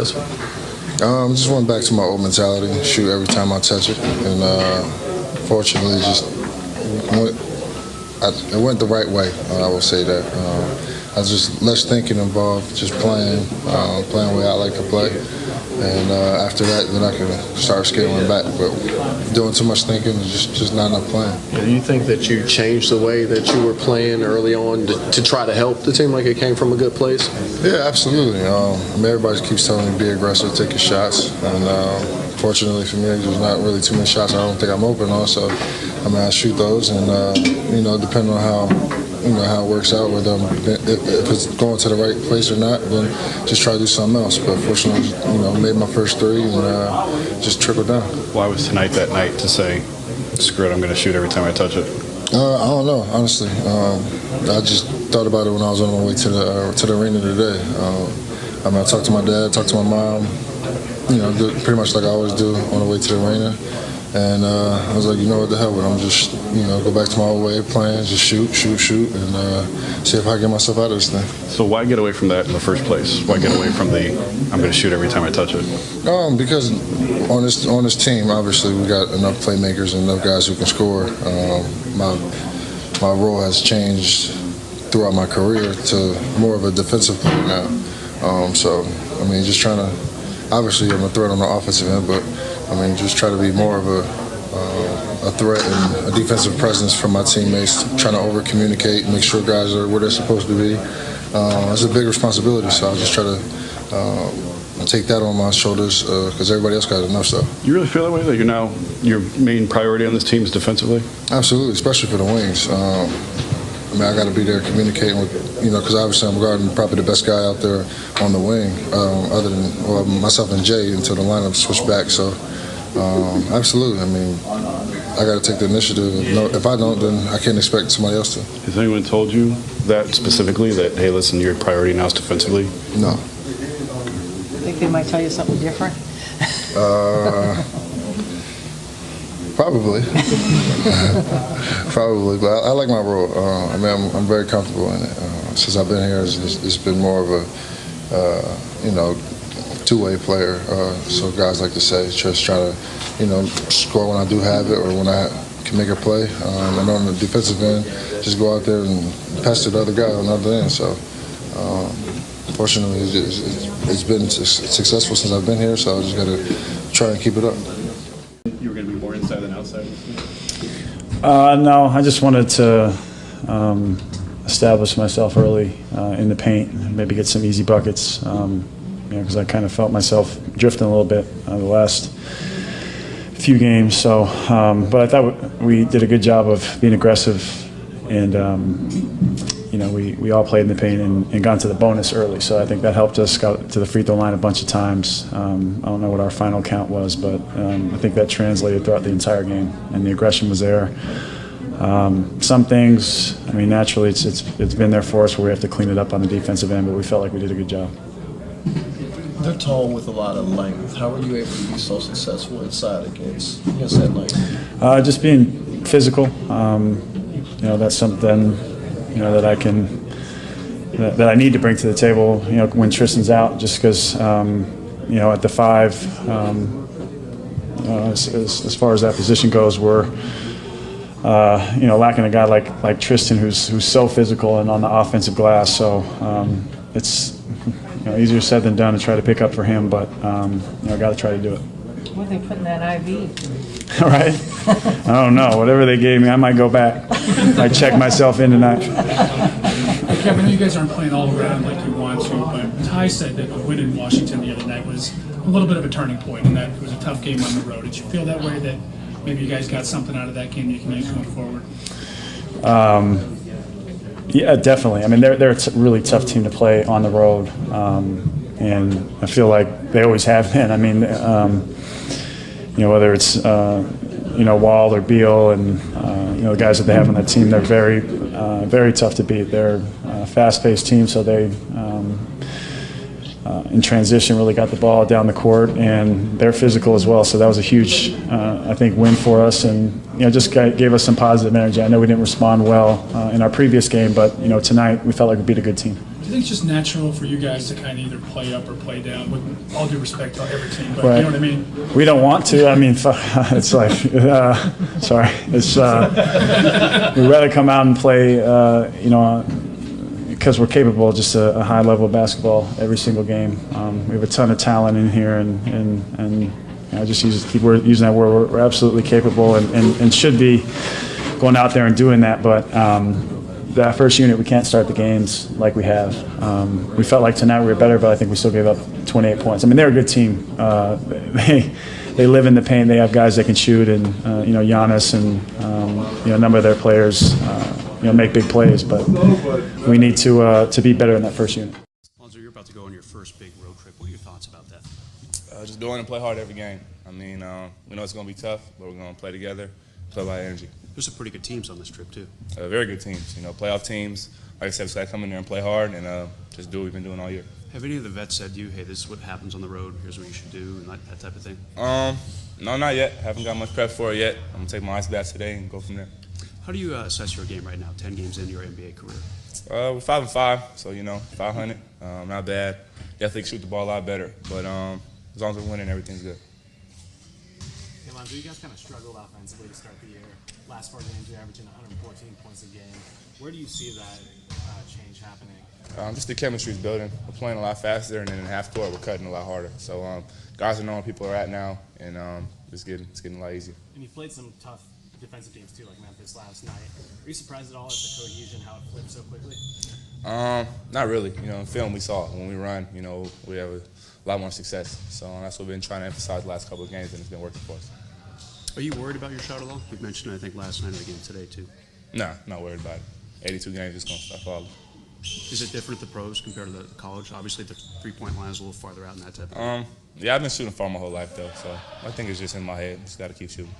successful? Just went back to my old mentality, shoot every time I touch it, and fortunately, it went the right way. I will say that. I was just less thinking involved, just playing the way I like to play, and after that, then I can start scaling back. But doing too much thinking is just not enough playing. Do you think that you changed the way that you were playing early on to try to help the team, like it came from a good place? Yeah, absolutely. Everybody keeps telling me be aggressive, take your shots, and fortunately for me, there's not really too many shots I don't think I'm open on. So, I shoot those, and depending on how it works out, whether if it's going to the right place or not, then just try to do something else. But fortunately, made my first three and just trickled down. Why was tonight that night to say, screw it, I'm going to shoot every time I touch it? I don't know, honestly. I just thought about it when I was on my way to the arena today. I talked to my dad, talked to my mom, pretty much like I always do on the way to the arena. And I was like, what the hell with it? I'm just, go back to my old way of playing, just shoot, and see if I can get myself out of this thing. So why get away from that in the first place? Why get away from I'm going to shoot every time I touch it? Because on this team, obviously, we got enough playmakers and enough guys who can score. My role has changed throughout my career to more of a defensive player now. Just trying to, obviously, I'm a threat on the offensive end, but just try to be more of a threat and a defensive presence for my teammates, trying to over-communicate, make sure guys are where they're supposed to be. It's a big responsibility, so I just try to take that on my shoulders because everybody else got enough stuff. You really feel that way, that your main priority on this team is defensively? Absolutely, especially for the wings. I got to be there communicating with, because obviously I'm guarding probably the best guy out there on the wing, other than myself and Jay until the lineup switched back. So, absolutely. I got to take the initiative. If I don't, then I can't expect somebody else to. Has anyone told you that specifically, that, hey, listen, your priority now is defensively? No. Think they might tell you something different? Probably. Probably, but I like my role. I'm very comfortable in it. Since I've been here, it's been more of a, two-way player. So guys like to say, just try to, score when I do have it or when I can make a play. And on the defensive end, just go out there and pester the other guy on the other end. So, fortunately, it's been successful since I've been here, so I just got to try and keep it up. You were going to be more inside than outside? No, I just wanted to establish myself early in the paint, maybe get some easy buckets, because I kind of felt myself drifting a little bit the last few games. So, but I thought we did a good job of being aggressive, and we all played in the paint and got into the bonus early. So I think that helped us. Got to the free throw line a bunch of times. I don't know what our final count was, but I think that translated throughout the entire game, and the aggression was there. Some things, naturally, it's been there for us where we have to clean it up on the defensive end, but we felt like we did a good job. They're tall with a lot of length. How were you able to be so successful inside against that length? Just being physical. That's something that I need to bring to the table. When Tristan's out, just because at the 5, as far as that position goes, we're lacking a guy like Tristan who's so physical and on the offensive glass. So it's easier said than done to try to pick up for him, but I got to try to do it. What are they putting that IV? Right? I don't know. Whatever they gave me, I might go back. I check myself in tonight. Kevin, I know you guys aren't playing all around like you want to, but Ty said that a win in Washington the other night was a little bit of a turning point, and that it was a tough game on the road. Did you feel that way, that maybe you guys got something out of that game you can use going forward? Yeah, definitely. They're a really tough team to play on the road, and I feel like they always have been. Whether it's Wall or Beal and the guys that they have on that team, they're very tough to beat. They're a fast-paced team, so they in transition really got the ball down the court, and they're physical as well. So that was a huge, I think, win for us, and just gave us some positive energy. I know we didn't respond well in our previous game, but tonight we felt like we beat a good team. you think it's just natural for you guys to kind of either play up or play down, with all due respect to every team, but Right. you know what I mean? We don't want to. I mean, it's like, sorry. It's we'd rather come out and play, because we're capable of just a high level of basketball every single game. We have a ton of talent in here, and I just keep using that word. We're absolutely capable and should be going out there and doing that, but. That first unit, we can't start the games like we have. We felt like tonight we were better, but I think we still gave up 28 points. I mean, they're a good team. They live in the paint. They have guys that can shoot, and Giannis and a number of their players, make big plays. But we need to be better in that first unit. Alonzo, you're about to go on your first big road trip. What are your thoughts about that? Just go in and play hard every game. I mean, we know it's going to be tough, but we're going to play together, play by energy. There's some pretty good teams on this trip, too. Very good teams, playoff teams. Like I said, we just got to come in there and play hard and just do what we've been doing all year. Have any of the vets said to you, hey, this is what happens on the road, here's what you should do, and that type of thing? No, not yet. Haven't got much prep for it yet. I'm going to take my ice bath today and go from there. How do you assess your game right now, 10 games into your NBA career? We're 5-5, so, 500. Not bad. Definitely shoot the ball a lot better. But as long as we're winning, everything's good. Hey, Lonzo, you guys kind of struggled offensively to start the year. Last 4 games, you're averaging 114 points a game. Where do you see that change happening? Just the chemistry's building. We're playing a lot faster, and then in half court, we're cutting a lot harder. So guys are knowing where people are at now, and it's getting a lot easier. And you've played some tough defensive teams too, like Memphis last night. Are you surprised at all at the cohesion, how it flipped so quickly? Not really. In film we saw it. When we run, we have a lot more success. So that's what we've been trying to emphasize the last couple of games, and it's been working for us. Are you worried about your shot at all? You've mentioned it, I think, last night and again today, too. Nah, not worried about it. 82 games is going to stop falling. Is it different at the pros compared to the college? Obviously, the three-point line is a little farther out in that type of thing. Yeah, I've been shooting far my whole life, though, so I think it's just in my head. Just got to keep shooting.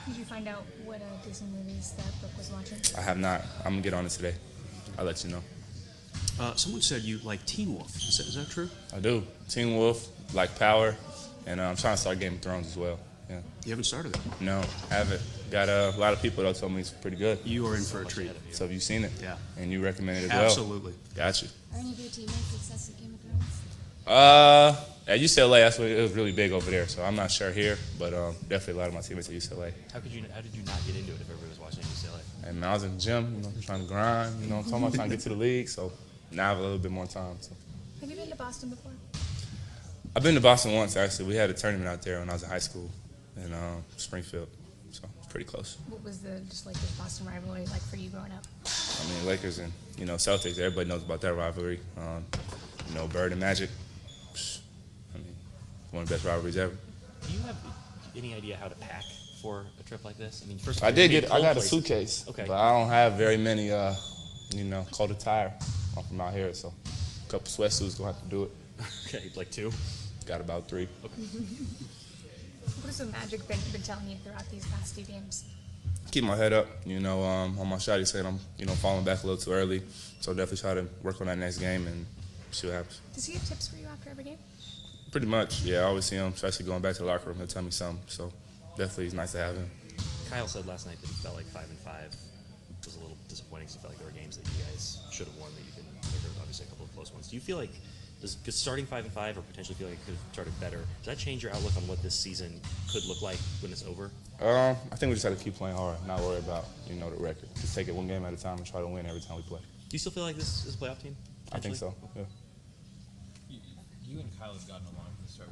Did you find out what Disney movies that Brooke was watching? I have not. I'm going to get on it today. I'll let you know. Someone said you like Teen Wolf. Is that true? I do. Teen Wolf, like Power, and I'm trying to start Game of Thrones as well. Yeah. You haven't started it? No, haven't. Got a lot of people that told me it's pretty good. You are in for a treat. So have you seen it? Yeah. And you recommend it as well? Absolutely. Got you. Are any of your teammates obsessed with Game of Thrones? At UCLA, that's what it was really big over there. So I'm not sure here, but definitely a lot of my teammates at UCLA. How did you not get into it if everybody was watching UCLA? And I was in the gym, trying to grind. I'm talking about trying to get to the league. So now I have a little bit more time. So. Have you been to Boston before? I've been to Boston once, actually. We had a tournament out there when I was in high school in Springfield, so it's pretty close. What was the Boston rivalry like for you growing up? I mean, Lakers and Celtics. Everybody knows about that rivalry. Bird and Magic. I mean, one of the best rivalries ever. Do you have any idea how to pack for a trip like this? I mean, first I got a suitcase, okay, but I don't have very many. Cold attire. I'm from out here, so a couple sweatsuits gonna have to do it. Okay, like 2. Got about 3. Okay. What has the Magic been telling you throughout these past 2 games? Keep my head up. On my shot, he said I'm, falling back a little too early. So definitely try to work on that next game and see what happens. Does he have tips for you after every game? Pretty much, yeah. I always see him, especially going back to the locker room. He'll tell me something. So definitely, it's nice to have him. Kyle said last night that he felt like 5-5 was a little disappointing. Because he felt like there were games that you guys should have won that you didn't. There were obviously a couple of close ones. Do you feel like does starting 5-5 or potentially feel like it could have started better? Does that change your outlook on what this season could look like when it's over? I think we just have to keep playing hard, not worry about the record. Just take it one game at a time and try to win every time we play. Do you still feel like this is a playoff team? I think so. Yeah. You and Kyle have gotten along from the start.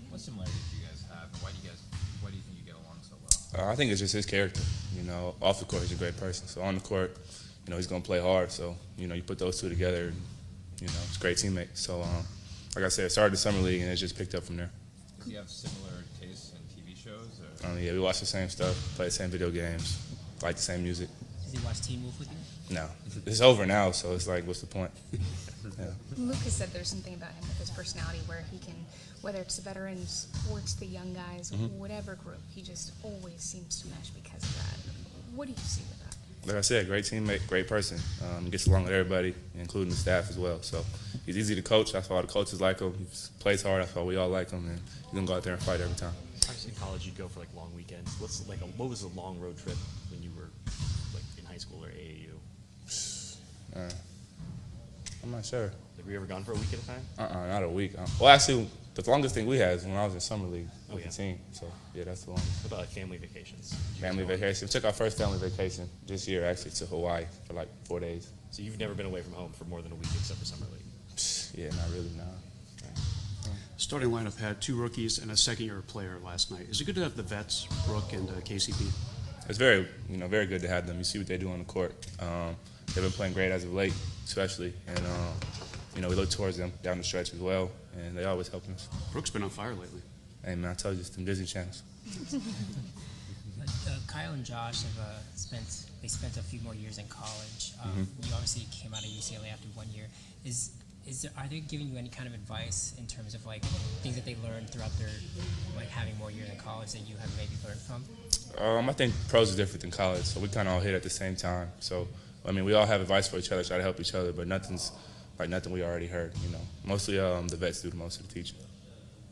What similarities do you guys have, and why do you think you get along so well? I think it's just his character. Off the court, he's a great person. So on the court, he's going to play hard. So you put those two together. It's a great teammate. So, like I said, it started the summer league, and it just picked up from there. Does he have similar tastes in TV shows? Or? Yeah, we watch the same stuff, play the same video games, like the same music. Does he watch Teen Wolf with you? No. It's over now, so it's like, what's the point? Yeah. Lucas said there's something about him with his personality where he can, whether it's the veterans or it's the young guys, whatever group, he just always seems to mesh because of that. What do you see with that? Like I said, great teammate, great person. Gets along with everybody, including the staff as well. So he's easy to coach. That's why all the coaches like him. He plays hard. That's why we all like him. And he's going to go out there and fight every time. Obviously, in college, you'd go for long weekends. What was a long road trip when you were in high school or AAU? I'm not sure. Like, were you ever gone for a week at a time? Not a week. Well, actually, the longest thing we had is when I was in summer league with the yeah. team. So, yeah, that's the longest. What about like family vacations? Family vacation. We took our first family vacation this year, actually, to Hawaii for like 4 days. So you've never been away from home for more than a week except for summer league? Yeah, not really, no. Starting lineup had 2 rookies and a second-year player last night. Is it good to have the vets, Brooke and KCP? It's very, very good to have them. You see what they do on the court. They've been playing great as of late, especially, and we look towards them down the stretch as well, and they always help us. Brooke's been on fire lately. Hey man, I tell you, it's them Disney channels. Kyle and Josh have spent a few more years in college. You obviously came out of UCLA after 1 year. Are they giving you any kind of advice in terms of like things that they learned throughout their having more years in college that you have maybe learned from? I think pros is different than college, so we kind of all hit at the same time. So I mean, we all have advice for each other, try to help each other, but nothing's like nothing we already heard. Mostly the vets do the most of the teaching.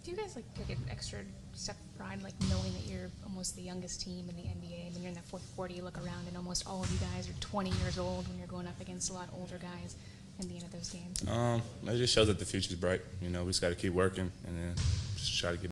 Do you guys take an extra step of pride, knowing that you're almost the youngest team in the NBA? When you're in that fourth quarter, you look around and almost all of you guys are 20 years old when you're going up against a lot older guys in the end of those games. It just shows that the future's bright. We just got to keep working and then just try to get